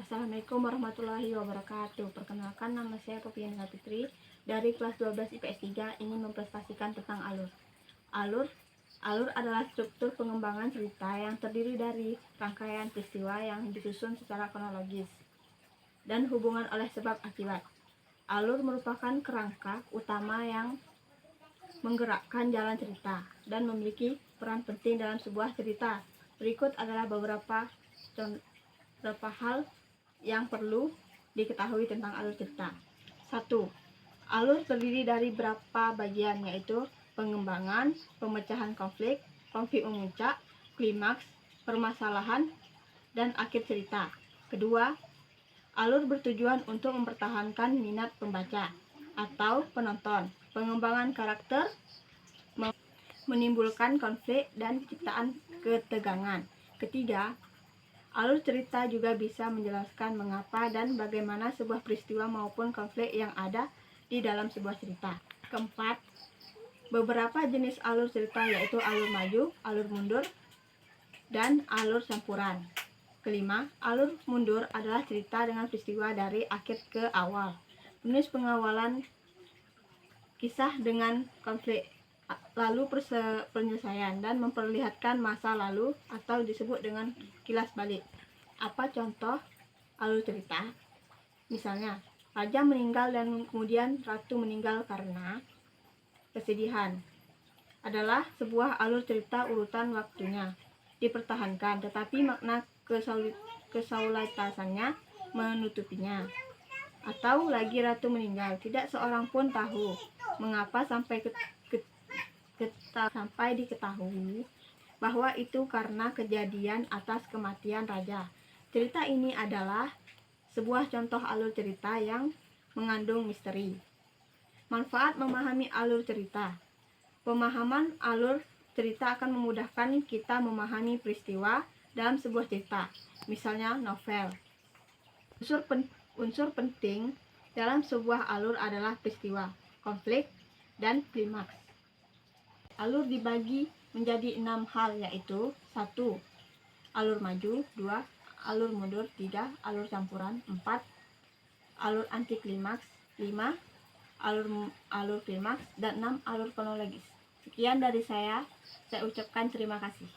Assalamualaikum warahmatullahi wabarakatuh. Perkenalkan, nama saya Popian Fitri dari kelas 12 IPS 3 ingin mempresentasikan tentang alur. Alur adalah struktur pengembangan cerita yang terdiri dari rangkaian peristiwa yang disusun secara kronologis dan hubungan oleh sebab akibat. Alur merupakan kerangka utama yang menggerakkan jalan cerita dan memiliki peran penting dalam sebuah cerita. Berikut adalah beberapa hal yang perlu diketahui tentang alur cerita. 1. Alur terdiri dari beberapa bagian, yaitu pengembangan, pemecahan konflik memuncak, klimaks, permasalahan, dan akhir cerita. Kedua, alur bertujuan untuk mempertahankan minat pembaca atau penonton. Pengembangan karakter, menimbulkan konflik dan ciptaan ketegangan. Ketiga, alur cerita juga bisa menjelaskan mengapa dan bagaimana sebuah peristiwa maupun konflik yang ada di dalam sebuah cerita. Keempat, beberapa jenis alur cerita yaitu alur maju, alur mundur, dan alur campuran. Kelima, alur mundur adalah cerita dengan peristiwa dari akhir ke awal. Menulis pengawalan kisah dengan konflik, lalu penyelesaian, dan memperlihatkan masa lalu atau disebut dengan kilas balik. Apa contoh alur cerita? Misalnya, raja meninggal dan kemudian ratu meninggal karena kesedihan adalah sebuah alur cerita urutan waktunya dipertahankan, tetapi makna kesaulitasannya menutupinya. Atau lagi ratu meninggal, tidak seorang pun tahu mengapa sampai diketahui bahwa itu karena kejadian atas kematian raja. Cerita ini adalah sebuah contoh alur cerita yang mengandung misteri. Manfaat memahami alur cerita. Pemahaman alur cerita akan memudahkan kita memahami peristiwa dalam sebuah cerita, misalnya novel. Unsur penting dalam sebuah alur adalah peristiwa, konflik, dan klimaks. Alur dibagi menjadi 6 hal, yaitu 1. Alur maju, 2. Alur mundur, 3. Alur campuran, 4. Alur anti klimaks, 5. Alur klimaks, dan 6. Alur kronologis. Sekian dari saya ucapkan terima kasih.